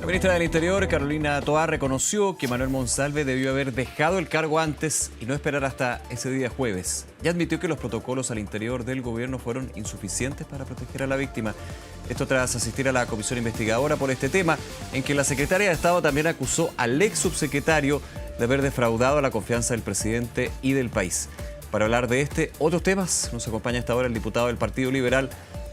La ministra del Interior, Carolina Toá, reconoció que Manuel Monsalve debió haber dejado el cargo antes y no esperar hasta ese día jueves. Y admitió que los protocolos al interior del gobierno fueron insuficientes para proteger a la víctima. Esto tras asistir a la comisión investigadora por este tema, en que la secretaria de Estado también acusó al ex subsecretario de haber defraudado la confianza del presidente y del país. Para hablar de otros temas, nos acompaña hasta ahora el diputado del Partido Liberal,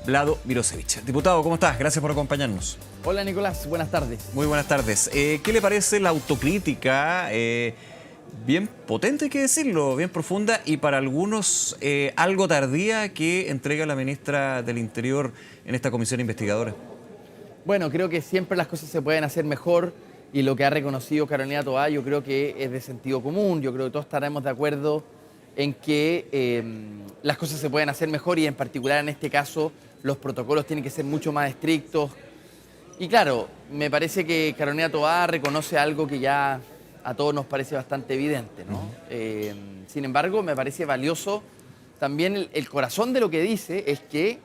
Vlado Mirosevic. Diputado, ¿cómo estás? Gracias por acompañarnos. Hola Nicolás, buenas tardes. Muy buenas tardes. ¿Qué le parece la autocrítica? Bien potente, hay que decirlo, bien profunda y para algunos algo tardía que entrega la ministra del Interior en esta comisión investigadora. Bueno, creo que siempre las cosas se pueden hacer mejor y lo que ha reconocido Carolina Toá yo creo que es de sentido común. Yo creo que todos estaremos de acuerdo en que las cosas se pueden hacer mejor y en particular en este caso los protocolos tienen que ser mucho más estrictos. Y claro, me parece que Carolina Toá reconoce algo que ya a todos nos parece bastante evidente, ¿no? Sin embargo, me parece valioso también el corazón de lo que dice es que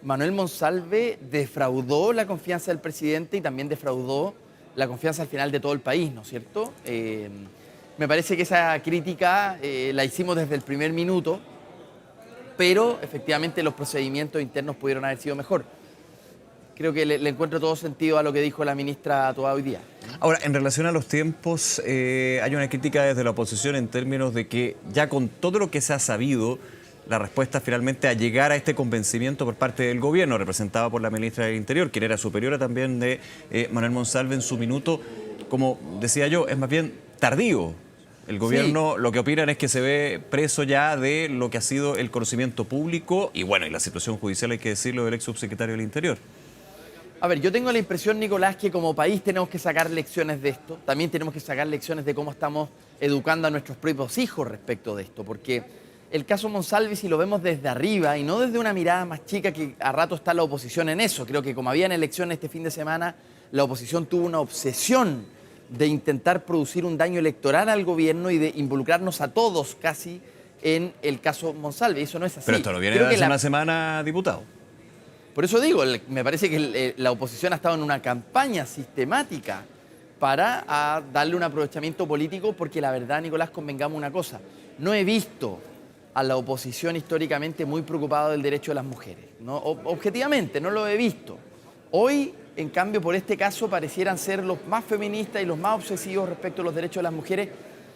Manuel Monsalve defraudó la confianza del presidente y también defraudó la confianza al final de todo el país, ¿no es cierto? Me parece que esa crítica la hicimos desde el primer minuto, pero efectivamente los procedimientos internos pudieron haber sido mejor. Creo que le encuentro todo sentido a lo que dijo la ministra Toá hoy día. Ahora, en relación a los tiempos, hay una crítica desde la oposición en términos de que ya con todo lo que se ha sabido, la respuesta finalmente a llegar a este convencimiento por parte del gobierno, representada por la ministra del Interior, quien era superiora también de Manuel Monsalve en su minuto, como decía yo, es más bien tardío. El gobierno sí. Lo que opinan es que se ve preso ya de lo que ha sido el conocimiento público y bueno, y la situación judicial, hay que decirlo, del ex subsecretario del Interior. A ver, yo tengo la impresión, Nicolás, que como país tenemos que sacar lecciones de esto. También tenemos que sacar lecciones de cómo estamos educando a nuestros propios hijos respecto de esto. Porque el caso Monsalve, si lo vemos desde arriba y no desde una mirada más chica, que a rato está la oposición en eso. Creo que como habían elecciones este fin de semana, la oposición tuvo una obsesión de intentar producir un daño electoral al gobierno y de involucrarnos a todos casi en el caso Monsalve. Eso no es así. Pero esto no viene de hace una semana, diputado. Por eso digo, me parece que la oposición ha estado en una campaña sistemática para darle un aprovechamiento político, porque la verdad, Nicolás, convengamos una cosa, no he visto a la oposición históricamente muy preocupada del derecho de las mujeres, ¿no? Objetivamente, no lo he visto. Hoy, en cambio, por este caso, parecieran ser los más feministas y los más obsesivos respecto a los derechos de las mujeres.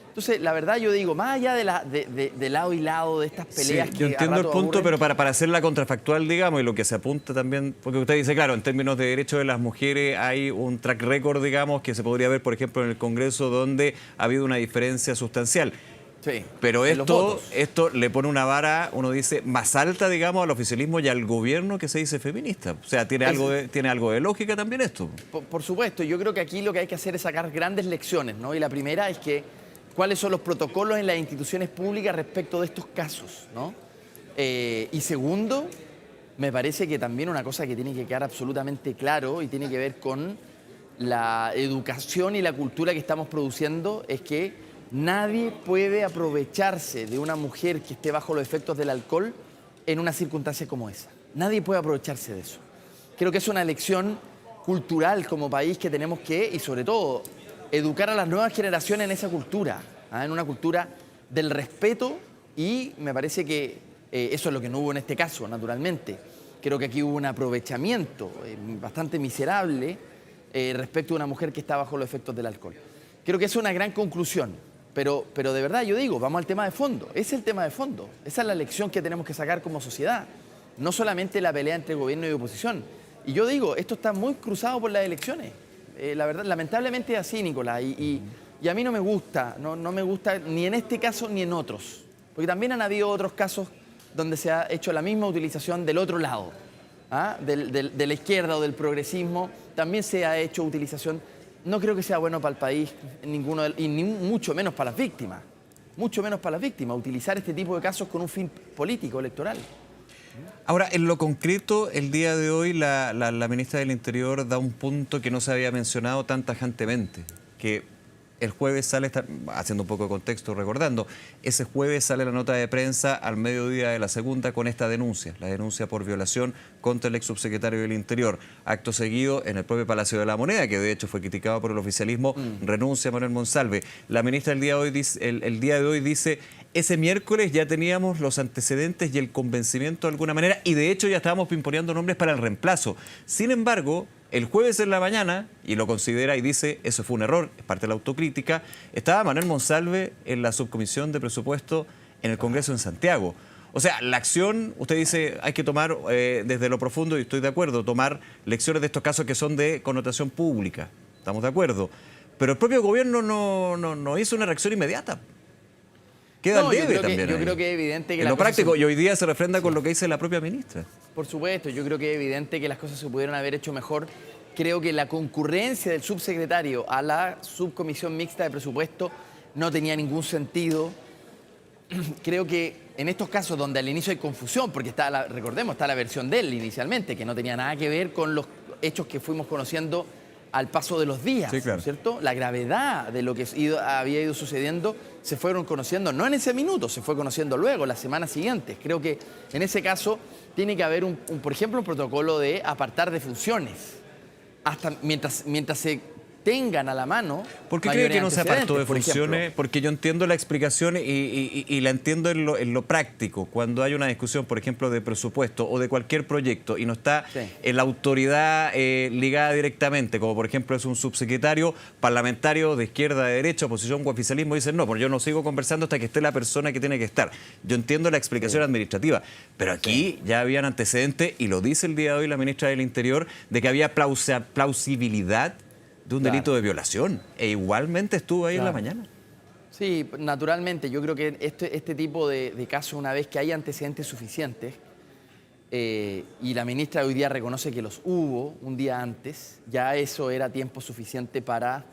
Entonces, la verdad, yo digo, más allá de lado y lado de estas peleas sí, que yo entiendo el punto, aburren, pero para hacer la contrafactual, digamos, y lo que se apunta también, porque usted dice, claro, en términos de derechos de las mujeres hay un track record, digamos, que se podría ver, por ejemplo, en el Congreso, donde ha habido una diferencia sustancial. Sí, pero esto le pone una vara, uno dice, más alta, digamos, al oficialismo y al gobierno que se dice feminista. O sea, tiene algo de lógica también esto. Por supuesto, yo creo que aquí lo que hay que hacer es sacar grandes lecciones, ¿no? Y la primera es que cuáles son los protocolos en las instituciones públicas respecto de estos casos, ¿no? Y segundo, me parece que también una cosa que tiene que quedar absolutamente claro y tiene que ver con la educación y la cultura que estamos produciendo es que nadie puede aprovecharse de una mujer que esté bajo los efectos del alcohol en una circunstancia como esa. Nadie puede aprovecharse de eso. Creo que es una lección cultural como país que tenemos que, y sobre todo, educar a las nuevas generaciones en esa cultura, en una cultura del respeto, y me parece que eso es lo que no hubo en este caso, naturalmente. Creo que aquí hubo un aprovechamiento bastante miserable respecto a una mujer que está bajo los efectos del alcohol. Creo que es una gran conclusión, pero de verdad yo digo, vamos al tema de fondo. Ese es el tema de fondo, esa es la lección que tenemos que sacar como sociedad, no solamente la pelea entre gobierno y oposición. Y yo digo, esto está muy cruzado por las elecciones. La verdad, lamentablemente es así, Nicolás, y a mí no me gusta, no me gusta ni en este caso ni en otros, porque también han habido otros casos donde se ha hecho la misma utilización del otro lado, de la izquierda o del progresismo, también se ha hecho utilización. No creo que sea bueno para el país, y ni mucho menos para las víctimas, utilizar este tipo de casos con un fin político, electoral. Ahora, en lo concreto, el día de hoy la ministra del Interior da un punto que no se había mencionado tan tajantemente, que el jueves sale, haciendo un poco de contexto, recordando, ese jueves sale la nota de prensa al mediodía de la segunda con esta denuncia, la denuncia por violación contra el ex subsecretario del Interior. Acto seguido, en el propio Palacio de la Moneda, que de hecho fue criticado por el oficialismo, renuncia Manuel Monsalve. La ministra el día de hoy dice, ese miércoles ya teníamos los antecedentes y el convencimiento de alguna manera, y de hecho ya estábamos pimponeando nombres para el reemplazo. Sin embargo, el jueves en la mañana, y lo considera y dice, eso fue un error, es parte de la autocrítica, estaba Manuel Monsalve en la subcomisión de presupuesto en el Congreso en Santiago. O sea, la acción, usted dice, hay que tomar desde lo profundo, y estoy de acuerdo, tomar lecciones de estos casos que son de connotación pública. Estamos de acuerdo. Pero el propio gobierno no hizo una reacción inmediata. Queda al debe también. Yo creo que es evidente que en lo práctico, y hoy día se refrenda con lo que dice la propia ministra. Por supuesto, yo creo que es evidente que las cosas se pudieron haber hecho mejor. Creo que la concurrencia del subsecretario a la subcomisión mixta de presupuesto no tenía ningún sentido. Creo que en estos casos donde al inicio hay confusión, porque recordemos, está la versión de él inicialmente, que no tenía nada que ver con los hechos que fuimos conociendo al paso de los días, sí, claro. ¿cierto? La gravedad de lo que había ido sucediendo se fueron conociendo, no en ese minuto, se fue conociendo luego, las semanas siguientes. Creo que en ese caso tiene que haber, por ejemplo, un protocolo de apartar de funciones, hasta mientras se tengan a la mano. ¿Por qué cree que no se apartó de funciones? Ejemplo. Porque yo entiendo la explicación y la entiendo en lo práctico. Cuando hay una discusión, por ejemplo, de presupuesto o de cualquier proyecto y no está la autoridad ligada directamente, como por ejemplo es un subsecretario parlamentario de izquierda, de derecha, oposición o oficialismo, dicen no, pues yo no sigo conversando hasta que esté la persona que tiene que estar. Yo entiendo la explicación administrativa, pero aquí ya habían antecedentes, y lo dice el día de hoy la ministra del Interior, de que había plausibilidad de un delito de violación, e igualmente estuvo ahí en la mañana. Sí, naturalmente. Yo creo que este tipo de casos, una vez que hay antecedentes suficientes, y la ministra hoy día reconoce que los hubo un día antes, ya eso era tiempo suficiente para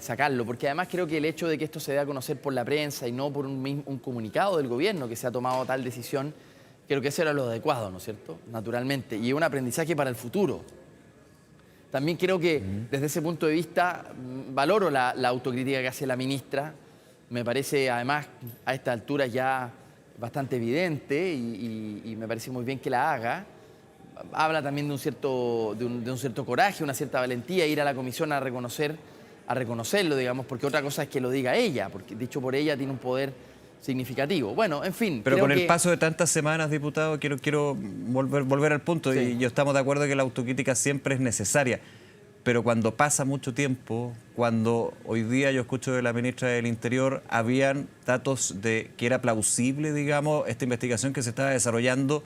sacarlo. Porque además creo que el hecho de que esto se dé a conocer por la prensa y no por un comunicado del gobierno que se ha tomado tal decisión, creo que eso era lo adecuado, ¿no es cierto? Naturalmente. Y un aprendizaje para el futuro. También creo que desde ese punto de vista valoro la autocrítica que hace la ministra. Me parece además a esta altura ya bastante evidente y me parece muy bien que la haga. Habla también de un cierto coraje, una cierta valentía, ir a la comisión a reconocerlo, digamos, porque otra cosa es que lo diga ella, porque dicho por ella tiene un poder significativo. Bueno, en fin. Pero con el paso de tantas semanas, diputado, quiero volver al punto, y yo estamos de acuerdo que la autocrítica siempre es necesaria, pero cuando pasa mucho tiempo, cuando hoy día yo escucho de la ministra del Interior, habían datos de que era plausible, digamos, esta investigación que se estaba desarrollando.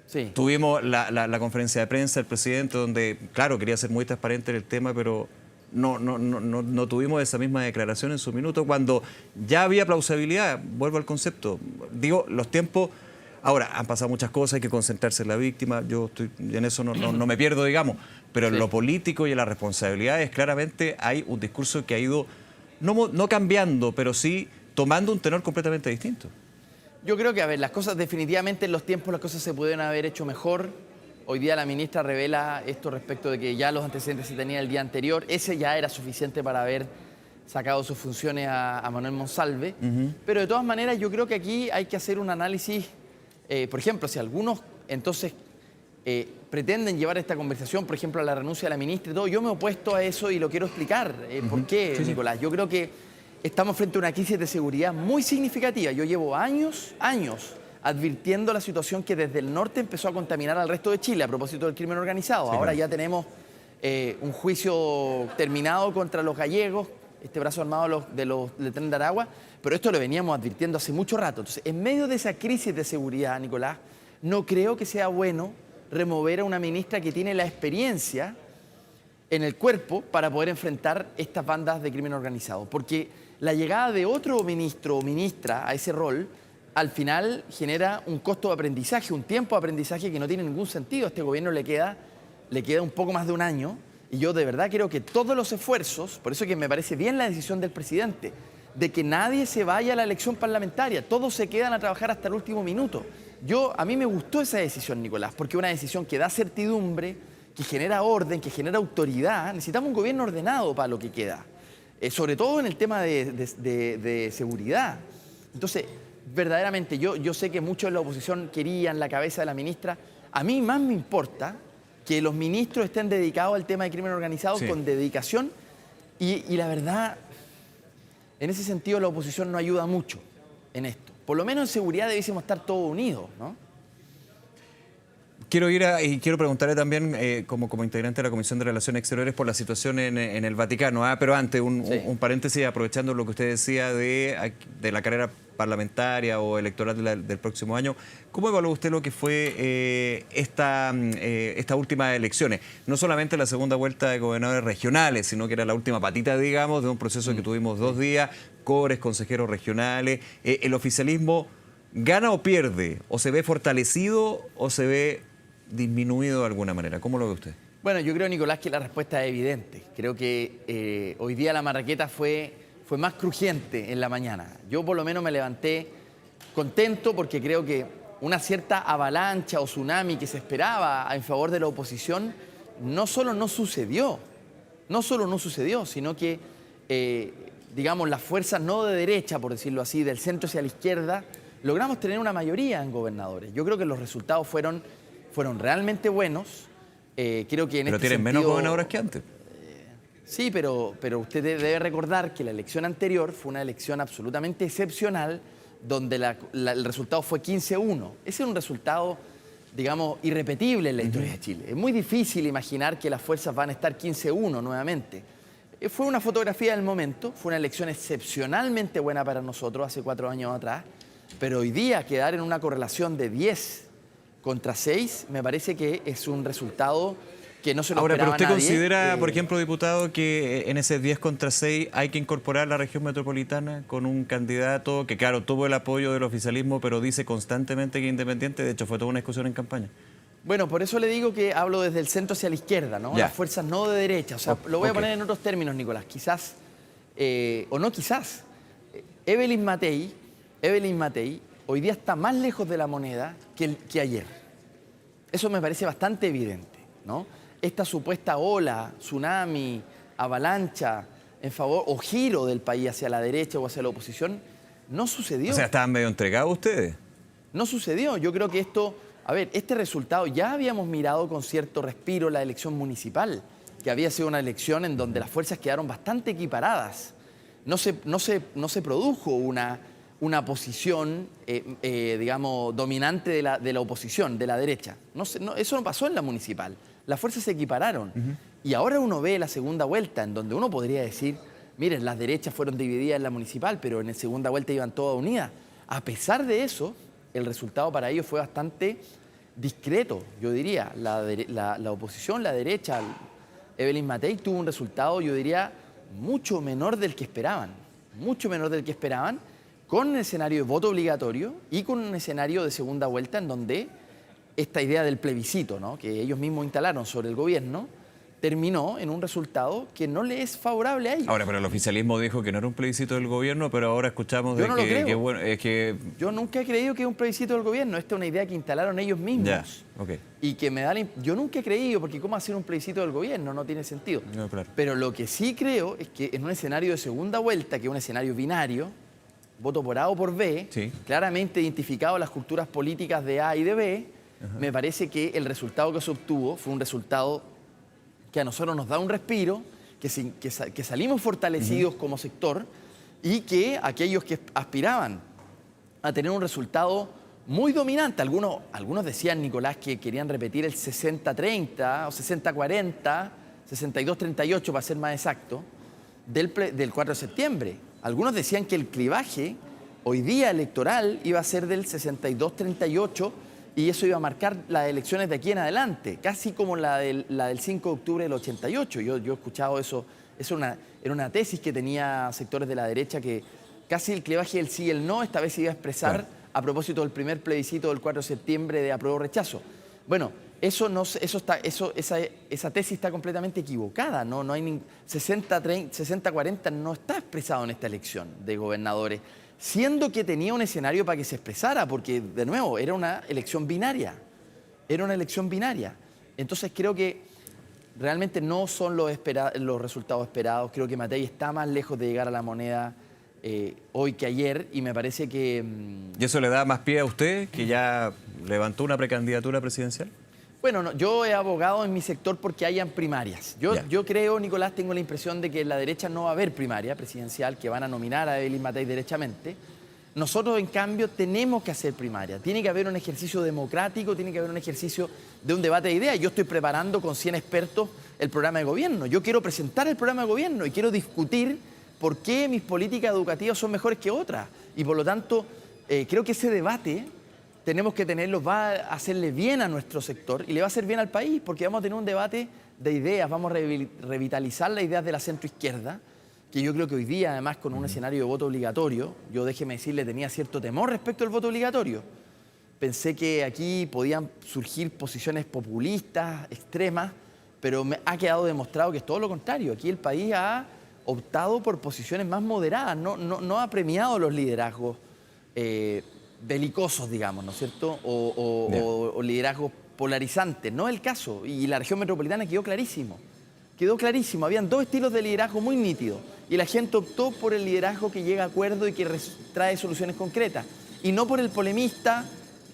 Sí. Tuvimos la conferencia de prensa del presidente, donde, claro, quería ser muy transparente en el tema, pero no tuvimos esa misma declaración en su minuto, cuando ya había plausibilidad. Vuelvo al concepto. Digo, los tiempos... Ahora, han pasado muchas cosas, hay que concentrarse en la víctima, yo en eso no me pierdo, digamos, pero en lo político y en las responsabilidades, claramente hay un discurso que ha ido, no cambiando, pero sí tomando un tenor completamente distinto. Yo creo que, a ver, las cosas definitivamente en los tiempos, las cosas se pudieron haber hecho mejor. Hoy día la ministra revela esto respecto de que ya los antecedentes se tenían el día anterior. Ese ya era suficiente para haber sacado sus funciones a Manuel Monsalve. Pero de todas maneras yo creo que aquí hay que hacer un análisis. Por ejemplo, si algunos entonces pretenden llevar esta conversación, por ejemplo, a la renuncia de la ministra y todo, yo me he opuesto a eso y lo quiero explicar. ¿Por qué, Nicolás? Yo creo que estamos frente a una crisis de seguridad muy significativa. Yo llevo años advirtiendo la situación que desde el norte empezó a contaminar al resto de Chile a propósito del crimen organizado. Ahora ya tenemos un juicio terminado contra los gallegos, este brazo armado del Tren de Aragua, pero esto lo veníamos advirtiendo hace mucho rato. Entonces, en medio de esa crisis de seguridad, Nicolás, no creo que sea bueno remover a una ministra que tiene la experiencia en el cuerpo para poder enfrentar estas bandas de crimen organizado. Porque la llegada de otro ministro o ministra a ese rol, al final genera un costo de aprendizaje, un tiempo de aprendizaje que no tiene ningún sentido. A este gobierno le queda un poco más de un año, y yo de verdad creo que todos los esfuerzos, por eso que me parece bien la decisión del presidente, de que nadie se vaya a la elección parlamentaria, todos se quedan a trabajar hasta el último minuto. A mí me gustó esa decisión, Nicolás, porque es una decisión que da certidumbre, que genera orden, que genera autoridad. Necesitamos un gobierno ordenado para lo que queda. sobre todo en el tema de seguridad. Entonces, verdaderamente, yo sé que muchos de la oposición querían la cabeza de la ministra. A mí más me importa que los ministros estén dedicados al tema de crimen organizado con dedicación y la verdad, en ese sentido la oposición no ayuda mucho en esto. Por lo menos en seguridad debiésemos estar todos unidos, ¿no? Quiero ir y quiero preguntarle también, como integrante de la Comisión de Relaciones Exteriores, por la situación en el Vaticano. Pero antes, un paréntesis, aprovechando lo que usted decía de la carrera parlamentaria o electoral del próximo año. ¿Cómo evaluó usted lo que fue estas últimas elecciones? No solamente la segunda vuelta de gobernadores regionales, sino que era la última patita, digamos, de un proceso que tuvimos 2 días, cores, consejeros regionales. ¿El oficialismo gana o pierde? ¿O se ve fortalecido o se ve disminuido de alguna manera? ¿Cómo lo ve usted? Bueno, yo creo, Nicolás, que la respuesta es evidente. Creo que hoy día la marraqueta fue más crujiente en la mañana. Yo por lo menos me levanté contento porque creo que una cierta avalancha o tsunami que se esperaba en favor de la oposición no solo no sucedió, sino que, digamos, las fuerzas no de derecha, por decirlo así, del centro hacia la izquierda, logramos tener una mayoría en gobernadores. Yo creo que los resultados fueron realmente buenos. Creo que en pero tienen menos gobernadores que antes. Sí, pero usted debe recordar que la elección anterior fue una elección absolutamente excepcional, donde el resultado fue 15-1. Ese es un resultado, digamos, irrepetible en la historia de Chile. Es muy difícil imaginar que las fuerzas van a estar 15-1 nuevamente. Fue una fotografía del momento, fue una elección excepcionalmente buena para nosotros hace 4 años atrás, pero hoy día quedar en una correlación de 10 contra 6 me parece que es un resultado que no se lo esperaba pero usted nadie. considera, por ejemplo, diputado, que en ese 10 contra 6 hay que incorporar la región metropolitana con un candidato que, claro, tuvo el apoyo del oficialismo, pero dice constantemente que es independiente. De hecho, fue toda una discusión en campaña. Bueno, por eso le digo que hablo desde el centro hacia la izquierda, ¿no? Las fuerzas no de derecha. O sea, lo voy a poner en otros términos, Nicolás. Quizás, o no quizás, Evelyn Matei hoy día está más lejos de la moneda que ayer. Eso me parece bastante evidente, ¿no? Esta supuesta ola, tsunami, avalancha en favor o giro del país hacia la derecha o hacia la oposición, no sucedió. O sea, estaban medio entregados ustedes. No sucedió. Yo creo que este resultado ya habíamos mirado con cierto respiro la elección municipal, que había sido una elección en donde las fuerzas quedaron bastante equiparadas. No se produjo una posición, digamos, dominante de la oposición, de la derecha. Eso no pasó en la municipal. Las fuerzas se equipararon. Y ahora uno ve la segunda vuelta, en donde uno podría decir, miren, las derechas fueron divididas en la municipal, pero en la segunda vuelta iban todas unidas. A pesar de eso, el resultado para ellos fue bastante discreto, yo diría. La oposición, la derecha, Evelyn Matei tuvo un resultado, yo diría, mucho menor del que esperaban. Mucho menor del que esperaban, con un escenario de voto obligatorio y con un escenario de segunda vuelta en donde esta idea del plebiscito, ¿no?, que ellos mismos instalaron sobre el gobierno, terminó en un resultado que no le es favorable a ellos. Ahora, pero el oficialismo dijo que no era un plebiscito del gobierno, pero ahora escuchamos Yo no lo creo. Yo nunca he creído que es un plebiscito del gobierno. Esta es una idea que instalaron ellos mismos. Ya, ok. Y que yo nunca he creído, porque ¿cómo hacer un plebiscito del gobierno? No tiene sentido. No, claro. Pero lo que sí creo es que en un escenario de segunda vuelta, que es un escenario binario, voto por A o por B, claramente identificado las culturas políticas de A y de B, me parece que el resultado que se obtuvo fue un resultado que a nosotros nos da un respiro, que salimos fortalecidos como sector y que aquellos que aspiraban a tener un resultado muy dominante, algunos decían, Nicolás, que querían repetir el 60-30 o 60-40, 62-38 para ser más exacto, del 4 de septiembre. Algunos decían que el clivaje hoy día electoral iba a ser del 62-38 y eso iba a marcar las elecciones de aquí en adelante, casi como la del 5 de octubre del 88. Yo he escuchado eso, era una tesis que tenía sectores de la derecha, que casi el clivaje del sí y el no esta vez se iba a expresar a propósito del primer plebiscito del 4 de septiembre de apruebo o rechazo. Bueno, esa tesis está completamente equivocada. No hay 60-40 no está expresado en esta elección de gobernadores, siendo que tenía un escenario para que se expresara, porque, de nuevo, era una elección binaria. Entonces creo que realmente no son los resultados esperados. Creo que Matei está más lejos de llegar a la moneda hoy que ayer y me parece que... ¿Y eso le da más pie a usted, que ya levantó una precandidatura presidencial? Bueno, no, yo he abogado en mi sector porque hayan primarias. Yo creo, Nicolás, tengo la impresión de que en la derecha no va a haber primaria presidencial, que van a nominar a Evelyn Matei derechamente. Nosotros, en cambio, tenemos que hacer primaria. Tiene que haber un ejercicio democrático, tiene que haber un ejercicio de un debate de ideas. Yo estoy preparando con 100 expertos el programa de gobierno. Yo quiero presentar el programa de gobierno y quiero discutir por qué mis políticas educativas son mejores que otras. Y por lo tanto, creo que ese debate tenemos que tenerlo, va a hacerle bien a nuestro sector y le va a hacer bien al país, porque vamos a tener un debate de ideas, vamos a revitalizar las ideas de la centroizquierda, que yo creo que hoy día, además, con un escenario de voto obligatorio, yo déjeme decirle, tenía cierto temor respecto al voto obligatorio. Pensé que aquí podían surgir posiciones populistas, extremas, pero me ha quedado demostrado que es todo lo contrario. Aquí el país ha optado por posiciones más moderadas, no ha premiado los liderazgos belicosos, digamos, ¿no es cierto? O liderazgos polarizantes. No es el caso. Y la región metropolitana quedó clarísimo. Quedó clarísimo. Habían dos estilos de liderazgo muy nítidos. Y la gente optó por el liderazgo que llega a acuerdo y que trae soluciones concretas. Y no por el polemista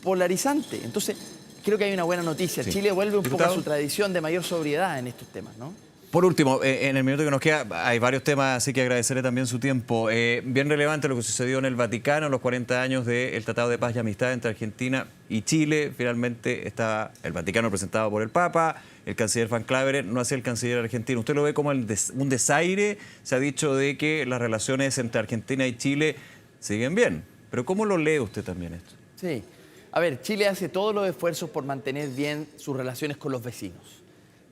polarizante. Entonces, creo que hay una buena noticia. Sí. Chile vuelve un poco a Diputado, su tradición de mayor sobriedad en estos temas, ¿no? por último, en el minuto que nos queda, hay varios temas, así que agradeceré también su tiempo. Bien relevante lo que sucedió en el Vaticano, los 40 años del Tratado de Paz y Amistad entre Argentina y Chile. Finalmente está el Vaticano presentado por el Papa, el canciller Van Claveren, no hace el canciller argentino. ¿Usted lo ve como un desaire? Se ha dicho de que las relaciones entre Argentina y Chile siguen bien. Pero ¿cómo lo lee usted también esto? Sí. A ver, Chile hace todos los esfuerzos por mantener bien sus relaciones con los vecinos.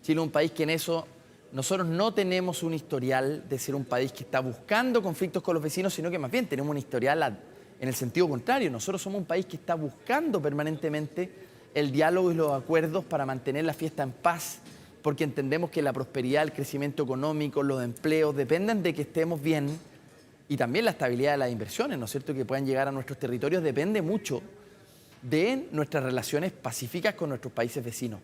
Chile es un país que en eso... Nosotros no tenemos un historial de ser un país que está buscando conflictos con los vecinos, sino que más bien tenemos un historial en el sentido contrario. Nosotros somos un país que está buscando permanentemente el diálogo y los acuerdos para mantener la fiesta en paz, porque entendemos que la prosperidad, el crecimiento económico, los empleos dependen de que estemos bien y también la estabilidad de las inversiones, ¿no es cierto?, que puedan llegar a nuestros territorios depende mucho de nuestras relaciones pacíficas con nuestros países vecinos.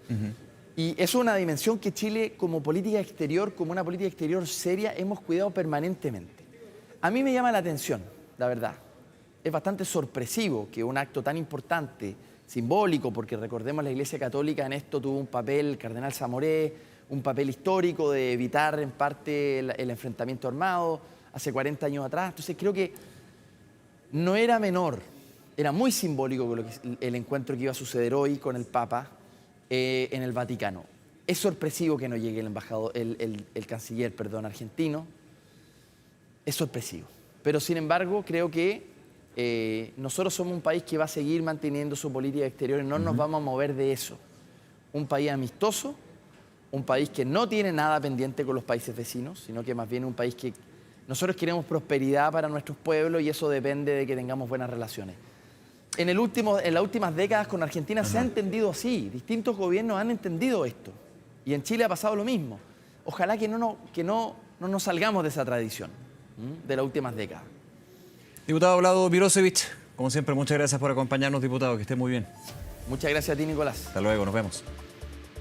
Y eso es una dimensión que Chile, como política exterior, como una política exterior seria, hemos cuidado permanentemente. A mí me llama la atención, la verdad. Es bastante sorpresivo que un acto tan importante, simbólico, porque recordemos la Iglesia Católica en esto tuvo un papel, el cardenal Zamoré, un papel histórico de evitar en parte el enfrentamiento armado hace 40 años atrás. Entonces creo que no era menor, era muy simbólico el encuentro que iba a suceder hoy con el Papa en el Vaticano. Es sorpresivo que no llegue el embajador, el canciller, perdón, argentino. Es sorpresivo. Pero sin embargo, creo que nosotros somos un país que va a seguir manteniendo su política exterior y no nos vamos a mover de eso. Un país amistoso, un país que no tiene nada pendiente con los países vecinos, sino que más bien un país que nosotros queremos prosperidad para nuestros pueblos y eso depende de que tengamos buenas relaciones. En las últimas décadas con Argentina se ha entendido así, distintos gobiernos han entendido esto. Y en Chile ha pasado lo mismo. Ojalá que no nos salgamos de esa tradición de las últimas décadas. Diputado Vlado Mirosevic, como siempre, muchas gracias por acompañarnos, diputado, que esté muy bien. Muchas gracias a ti, Nicolás. Hasta luego, nos vemos.